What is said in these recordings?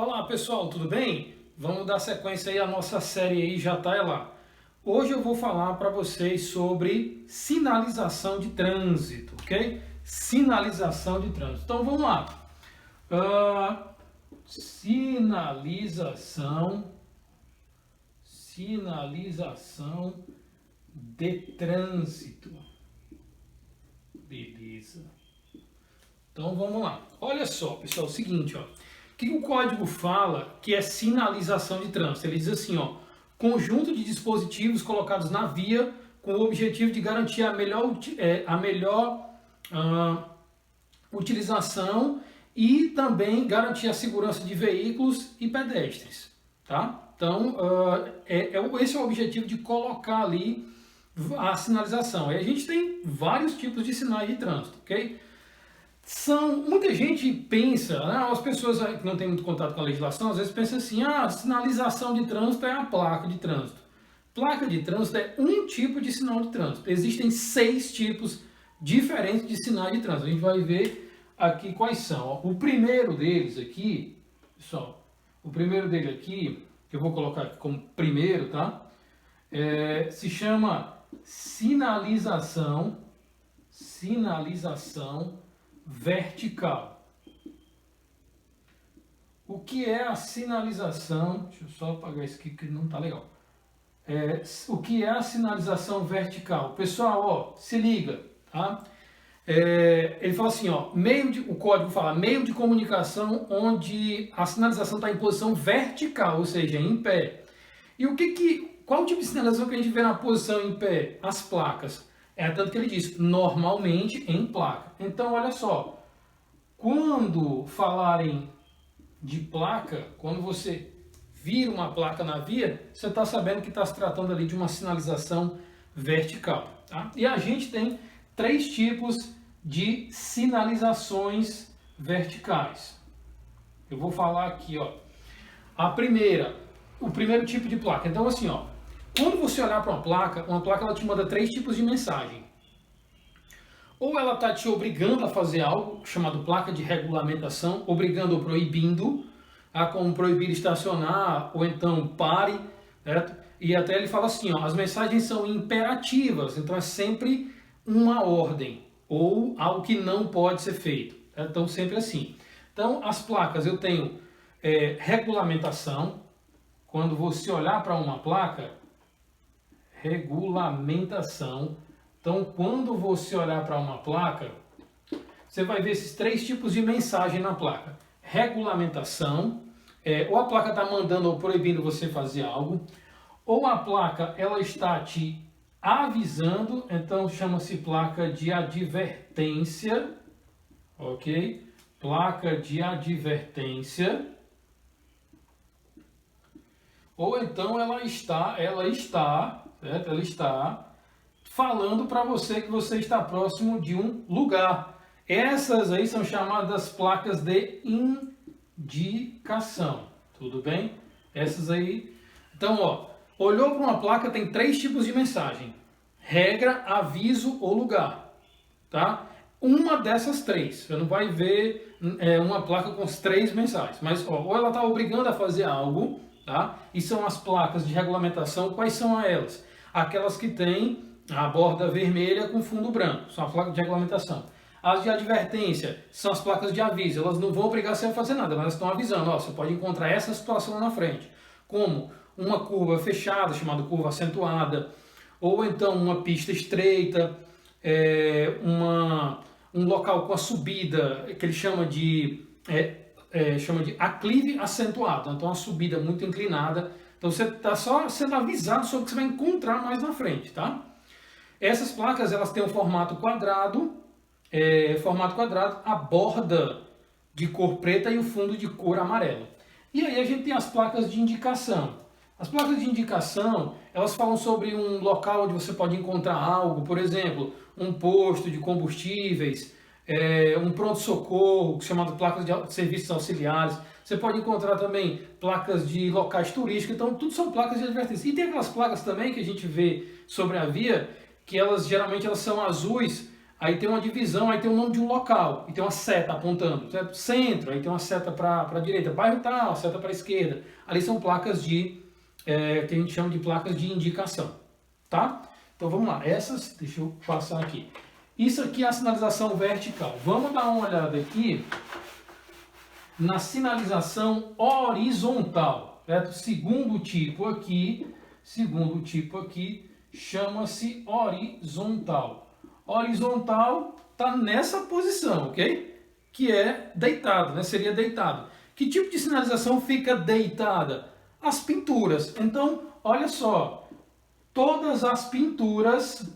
Olá pessoal, tudo bem? Vamos dar sequência aí à nossa série aí, já tá lá. Hoje eu vou falar para vocês sobre sinalização de trânsito, ok? Sinalização de trânsito. Então vamos lá. Sinalização de trânsito. Beleza. Então vamos lá. Olha só, pessoal, é o seguinte, ó. O que o código fala que é sinalização de trânsito? Ele diz assim, ó, conjunto de dispositivos colocados na via com o objetivo de garantir a melhor utilização e também garantir a segurança de veículos e pedestres, tá? Então, esse é o objetivo de colocar ali a sinalização. E a gente tem vários tipos de sinais de trânsito, ok? Muita gente pensa, né, as pessoas que não têm muito contato com a legislação, às vezes pensam assim, sinalização de trânsito é a placa de trânsito. Placa de trânsito é um tipo de sinal de trânsito. Existem 6 tipos diferentes de sinais de trânsito. A gente vai ver aqui quais são. Ó. O primeiro deles aqui, pessoal, que eu vou colocar aqui como primeiro, tá? Se chama sinalização vertical. O que é a sinalização? Deixa eu só apagar isso aqui que não está legal. O que é a sinalização vertical? Pessoal, ó, se liga, tá? Ele fala assim, ó, o código fala meio de comunicação onde a sinalização está em posição vertical, ou seja, em pé. E qual o tipo de sinalização que a gente vê na posição em pé? As placas. Tanto que ele diz, normalmente em placa. Então, olha só, quando falarem de placa, quando você vira uma placa na via, você está sabendo que está se tratando ali de uma sinalização vertical. Tá? E a gente tem 3 tipos de sinalizações verticais. Eu vou falar aqui, ó. O primeiro tipo de placa. Então, assim, ó. Quando você olhar para uma placa ela te manda 3 tipos de mensagem. Ou ela está te obrigando a fazer algo, chamado placa de regulamentação, obrigando ou proibindo, como proibir estacionar, ou então pare, certo? E até ele fala assim, ó, as mensagens são imperativas, então é sempre uma ordem, ou algo que não pode ser feito. Certo? Então sempre assim. Então as placas eu tenho regulamentação, quando você olhar para uma placa, regulamentação. Então, quando você olhar para uma placa, você vai ver esses 3 tipos de mensagem na placa. Regulamentação, ou a placa está mandando ou proibindo você fazer algo, ou a placa ela está te avisando, então chama-se placa de advertência, ok? Placa de advertência. Ou então ela está falando para você que você está próximo de um lugar. Essas aí são chamadas placas de indicação. Tudo bem? Essas aí. Então, ó, olhou para uma placa, tem 3 tipos de mensagem: regra, aviso ou lugar. Tá? Uma dessas 3. Você não vai ver uma placa com as 3 mensagens. Mas, ó, ou ela está obrigando a fazer algo. Tá? E são as placas de regulamentação. Quais são elas? Aquelas que têm a borda vermelha com fundo branco, são as placas de regulamentação. As de advertência são as placas de aviso, elas não vão obrigar você a fazer nada, mas elas estão avisando, ó, você pode encontrar essa situação lá na frente, como uma curva fechada, chamada curva acentuada, ou então uma pista estreita, um local com a subida, que ele chama de aclive acentuado, então uma subida muito inclinada. Então você está só sendo avisado sobre o que você vai encontrar mais na frente, tá? Essas placas elas têm um formato quadrado, a borda de cor preta e o fundo de cor amarela. E aí a gente tem as placas de indicação. As placas de indicação, elas falam sobre um local onde você pode encontrar algo, por exemplo, um posto de combustíveis, um pronto-socorro, chamado placas de serviços auxiliares. Você pode encontrar também placas de locais turísticos, então tudo são placas de advertência. E tem aquelas placas também que a gente vê sobre a via, que geralmente elas são azuis, aí tem uma divisão, aí tem o nome de um local, e tem uma seta apontando, certo? Centro, aí tem uma seta para a direita, bairro tal, seta para a esquerda. Ali são placas que a gente chama de placas de indicação, tá? Então vamos lá, essas, deixa eu passar aqui. Isso aqui é a sinalização vertical. Vamos dar uma olhada aqui na sinalização horizontal, certo? Segundo tipo aqui chama-se horizontal. Horizontal está nessa posição, ok? Que é deitado, né? Seria deitado. Que tipo de sinalização fica deitada? As pinturas. Então, olha só, todas as pinturas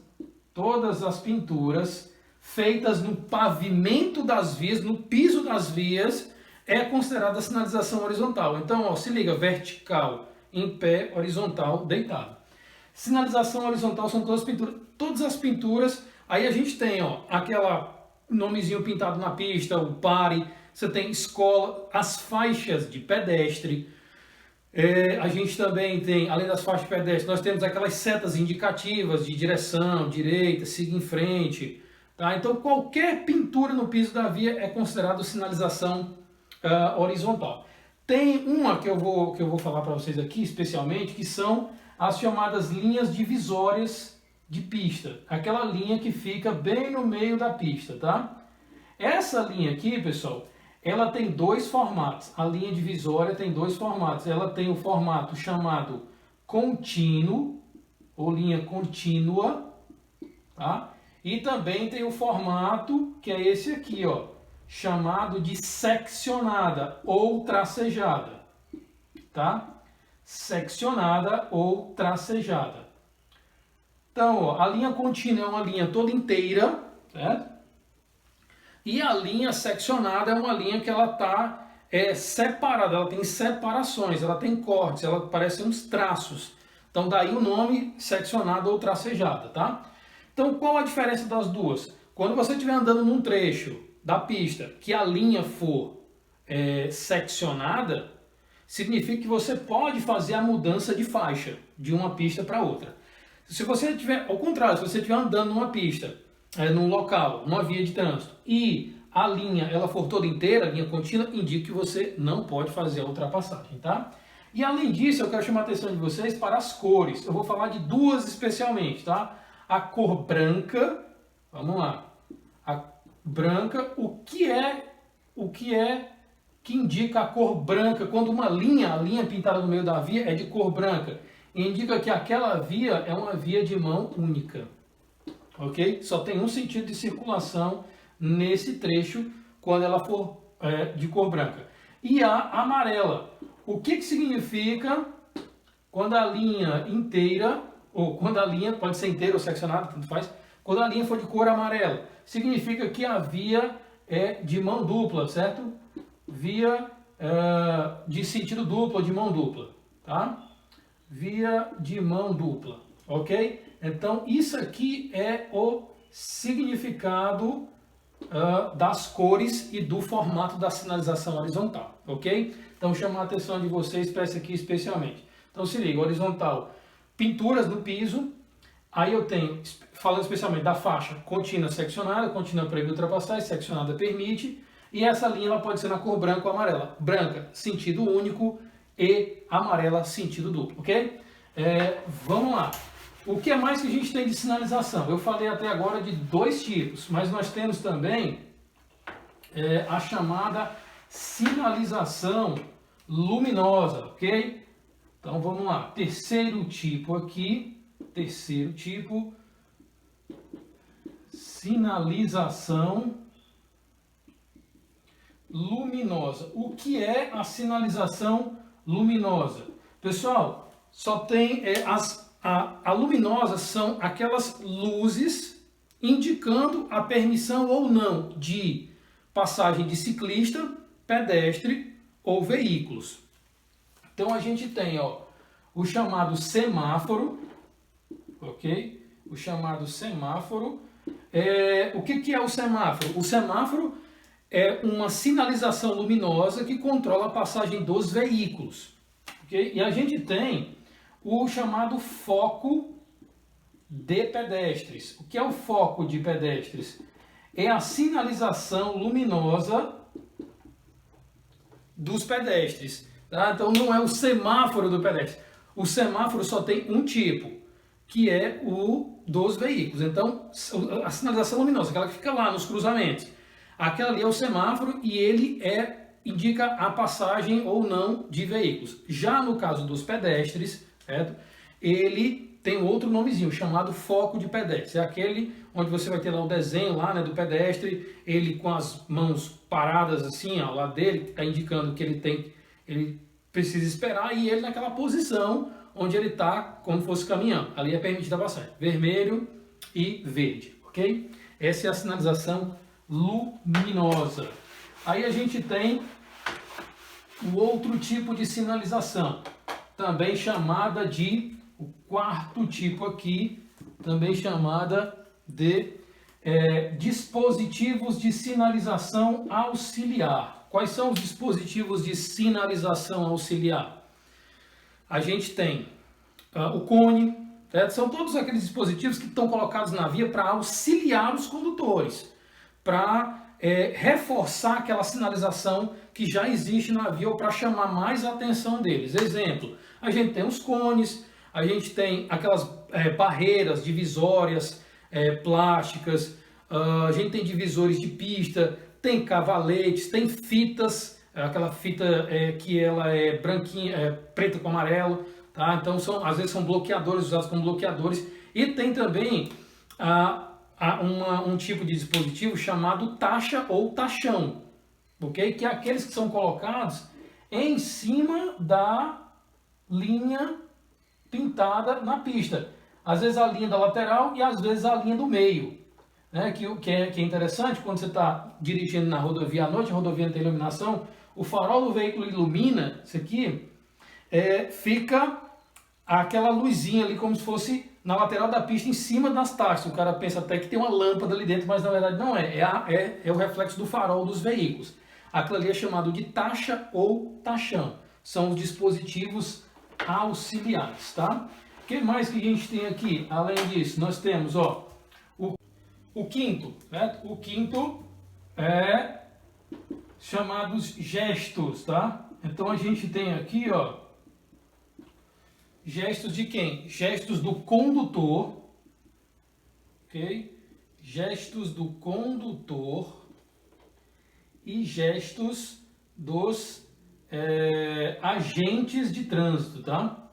feitas no pavimento das vias, no piso das vias, é considerada sinalização horizontal. Então, ó, se liga, vertical, em pé, horizontal, deitado. Sinalização horizontal são todas as pinturas. Aí a gente tem, ó, aquela nomezinho pintado na pista, o pare, você tem escola, as faixas de pedestre. A gente também tem, além das faixas de pedestre, nós temos aquelas setas indicativas de direção, direita, siga em frente. Tá? Então, qualquer pintura no piso da via é considerado sinalização horizontal. Tem uma que eu vou falar para vocês aqui, especialmente, que são as chamadas linhas divisórias de pista. Aquela linha que fica bem no meio da pista, tá? Essa linha aqui, pessoal, ela tem dois formatos. A linha divisória tem dois formatos. Ela tem o formato chamado contínuo, ou linha contínua, tá? E também tem o formato, que é esse aqui, ó, chamado de seccionada ou tracejada, tá? Seccionada ou tracejada. Então, ó, a linha contínua é uma linha toda inteira, certo? E a linha seccionada é uma linha que ela está separada, ela tem separações, ela tem cortes, ela parece uns traços. Então, daí o nome seccionada ou tracejada, tá? Então, qual a diferença das duas? Quando você estiver andando num trecho da pista que a linha for seccionada, significa que você pode fazer a mudança de faixa de uma pista para outra. Se você tiver, ao contrário, se você estiver andando numa pista, num local, numa via de trânsito, e a linha ela for toda inteira, a linha contínua, indica que você não pode fazer a ultrapassagem, tá? E além disso, eu quero chamar a atenção de vocês para as cores. Eu vou falar de duas especialmente, tá? A cor branca, vamos lá. A branca, o que indica a cor branca? Quando a linha pintada no meio da via é de cor branca, indica que aquela via é uma via de mão única, ok? Só tem um sentido de circulação nesse trecho quando ela for de cor branca. E a amarela, o que significa quando a linha inteira, ou quando a linha, pode ser inteira ou seccionada, tanto faz, quando a linha for de cor amarela, significa que a via é de mão dupla, certo? Via de sentido duplo ou de mão dupla, tá? Via de mão dupla, ok? Então, isso aqui é o significado das cores e do formato da sinalização horizontal, ok? Então, chamar a atenção de vocês para essa aqui especialmente. Então, se liga, horizontal, pinturas no piso. Aí eu tenho, falando especialmente da faixa contínua seccionada, contínua proíbe ultrapassagem, seccionada permite. E essa linha ela pode ser na cor branca ou amarela. Branca, sentido único, e amarela, sentido duplo, ok? Vamos lá. O que mais que a gente tem de sinalização? Eu falei até agora de dois tipos, mas nós temos também a chamada sinalização luminosa, ok? Então vamos lá. Terceiro tipo aqui, sinalização luminosa. O que é a sinalização luminosa? Pessoal, só tem a luminosa são aquelas luzes indicando a permissão ou não de passagem de ciclista, pedestre ou veículos. Então a gente tem, ó, o chamado semáforo, ok? O chamado semáforo. O que é o semáforo? O semáforo é uma sinalização luminosa que controla a passagem dos veículos, ok? E a gente tem o chamado foco de pedestres. O que é o foco de pedestres? é a sinalização luminosa dos pedestres. Tá? Então não é o semáforo do pedestre. O semáforo só tem um tipo, que é o dos veículos. Então a sinalização luminosa, aquela que fica lá nos cruzamentos, aquela ali é o semáforo e ele indica a passagem ou não de veículos. Já no caso dos pedestres, certo? Ele tem outro nomezinho, chamado foco de pedestre. É aquele onde você vai ter lá o desenho lá, né, do pedestre, ele com as mãos paradas assim ao lado dele, está indicando que ele precisa esperar, e ele naquela posição onde ele está como se fosse caminhando. Ali é permitida a passagem. Vermelho e verde, ok? Essa é a sinalização luminosa. Aí a gente tem o outro tipo de sinalização, também chamada de, o quarto tipo aqui, também chamada de dispositivos de sinalização auxiliar. Quais são os dispositivos de sinalização auxiliar? A gente tem o cone, certo? São todos aqueles dispositivos que estão colocados na via para auxiliar os condutores, para reforçar aquela sinalização que já existe na via ou para chamar mais a atenção deles. Exemplo, a gente tem os cones, a gente tem aquelas barreiras divisórias plásticas, a gente tem divisores de pista, tem cavaletes, tem fitas, aquela fita que ela é branquinha, preta com amarelo, tá? Então às vezes são bloqueadores, usados como bloqueadores, e tem também um tipo de dispositivo chamado taxa ou tachão, ok? Que é aqueles que são colocados em cima da linha pintada na pista. Às vezes a linha da lateral e às vezes a linha do meio. Né? Que é interessante, quando você está dirigindo na rodovia à noite, a rodovia não tem iluminação, o farol do veículo ilumina, isso aqui, fica aquela luzinha ali como se fosse na lateral da pista, em cima das taxas. O cara pensa até que tem uma lâmpada ali dentro, mas na verdade não é. É o reflexo do farol dos veículos. Aquilo ali é chamado de taxa ou tachão. São os dispositivos auxiliares, tá? O que mais que a gente tem aqui? Além disso, nós temos, ó, o quinto, certo? O quinto é chamados gestos, tá? Então a gente tem aqui, ó, gestos de quem? Gestos do condutor, ok? Gestos do condutor e gestos dos agentes de trânsito, tá?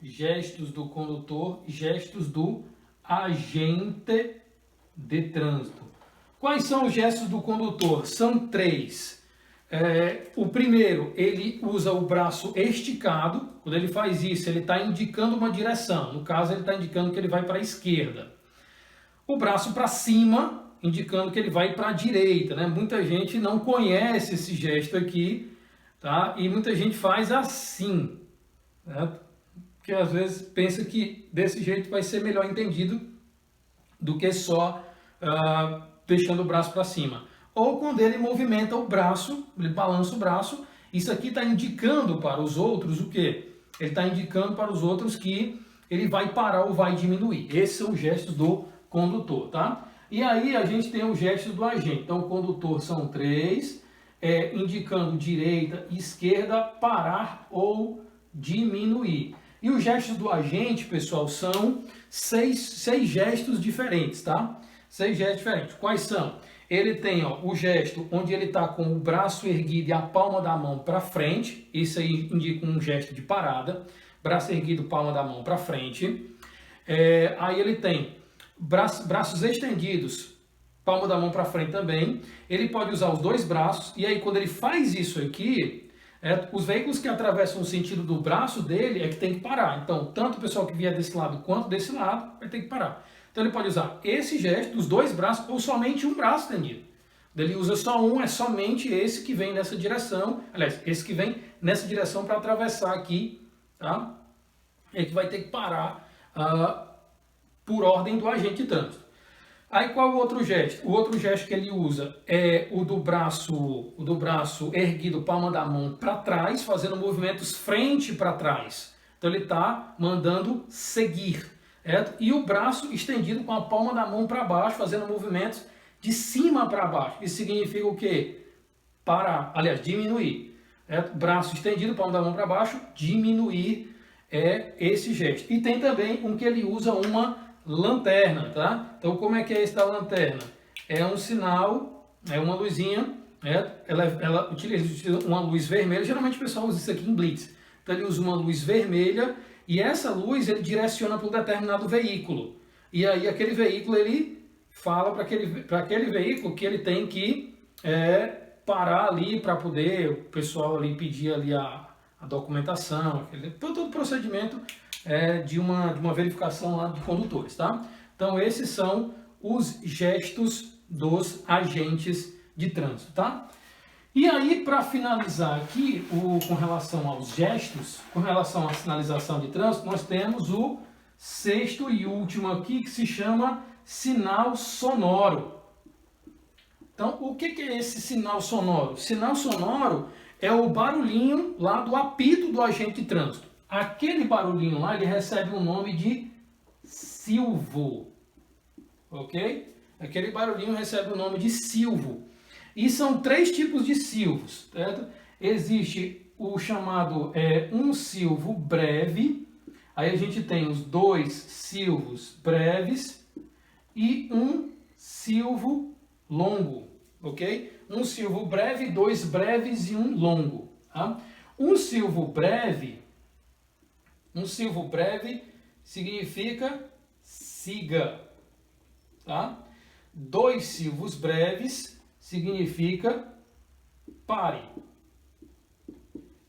Gestos do condutor e gestos do agente de trânsito. Quais são os gestos do condutor? São 3. O primeiro, ele usa o braço esticado. Quando ele faz isso, ele está indicando uma direção. No caso, ele está indicando que ele vai para a esquerda. O braço para cima, indicando que ele vai para a direita, né? Muita gente não conhece esse gesto aqui, tá? E muita gente faz assim, né? Porque às vezes pensa que desse jeito vai ser melhor entendido do que só deixando o braço para cima. Ou quando ele movimenta o braço, ele balança o braço, isso aqui está indicando para os outros o quê? Ele está indicando para os outros que ele vai parar ou vai diminuir. Esses são os gestos do condutor, tá? E aí a gente tem os gestos do agente. Então o condutor são 3, indicando direita e esquerda, parar ou diminuir. E os gestos do agente, pessoal, são 6 gestos diferentes, tá? 6 gestos diferentes. Quais são? Ele tem, ó, o gesto onde ele está com o braço erguido e a palma da mão para frente. Isso aí indica um gesto de parada. Braço erguido, palma da mão para frente. Aí ele tem braços estendidos, palma da mão para frente também. Ele pode usar os 2 braços. E aí quando ele faz isso aqui, os veículos que atravessam o sentido do braço dele é que tem que parar. Então, tanto o pessoal que vier desse lado quanto desse lado vai ter que parar. Então, ele pode usar esse gesto, os 2 braços, ou somente um braço estendido. Ele usa só um, é somente esse que vem nessa direção. Aliás, esse que vem nessa direção para atravessar aqui, tá? É que vai ter que parar por ordem do agente de trânsito. Aí qual é o outro gesto? O outro gesto que ele usa é o do braço erguido, palma da mão para trás, fazendo movimentos frente para trás. Então ele está mandando seguir. E o braço estendido com a palma da mão para baixo, fazendo movimentos de cima para baixo. Isso significa o quê? Parar, aliás, diminuir. Braço estendido, palma da mão para baixo, diminuir esse gesto. E tem também um que ele usa uma lanterna, tá? Então, como é que é esse da lanterna? É um sinal, é uma luzinha, ela utiliza uma luz vermelha. Geralmente o pessoal usa isso aqui em blitz. Então, ele usa uma luz vermelha e essa luz ele direciona para um determinado veículo. E aí aquele veículo ele fala para aquele veículo que ele tem que parar ali para poder o pessoal ali pedir ali a documentação, todo o procedimento de uma verificação lá de condutores, tá? Então esses são os gestos dos agentes de trânsito, tá? E aí, para finalizar aqui, com relação aos gestos, com relação à sinalização de trânsito, nós temos o sexto e último aqui, que se chama sinal sonoro. Então, o que é esse sinal sonoro? Sinal sonoro é o barulhinho lá do apito do agente de trânsito. Aquele barulhinho lá, ele recebe o nome de silvo, ok? Aquele barulhinho recebe o nome de silvo. E são 3 tipos de silvos, certo? Existe o chamado um silvo breve, aí a gente tem os 2 silvos breves e um silvo longo, ok? Um silvo breve, 2 breves e um longo. Tá? Um silvo breve significa siga, tá? 2 silvos breves significa pare.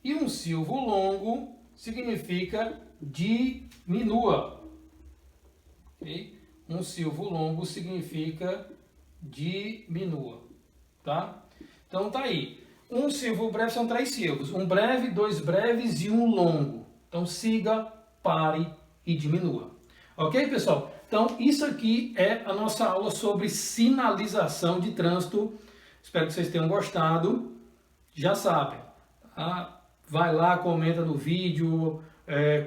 E um silvo longo significa diminua. Okay? Um silvo longo significa diminua. Tá? Então tá aí. Um silvo breve são 3 silvos. Um breve, 2 breves e um longo. Então siga, pare e diminua. Ok, pessoal? Então isso aqui é a nossa aula sobre sinalização de trânsito. Espero que vocês tenham gostado. Já sabem, vai lá, comenta no vídeo,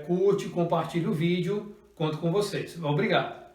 curte, compartilha o vídeo. Conto com vocês. Obrigado.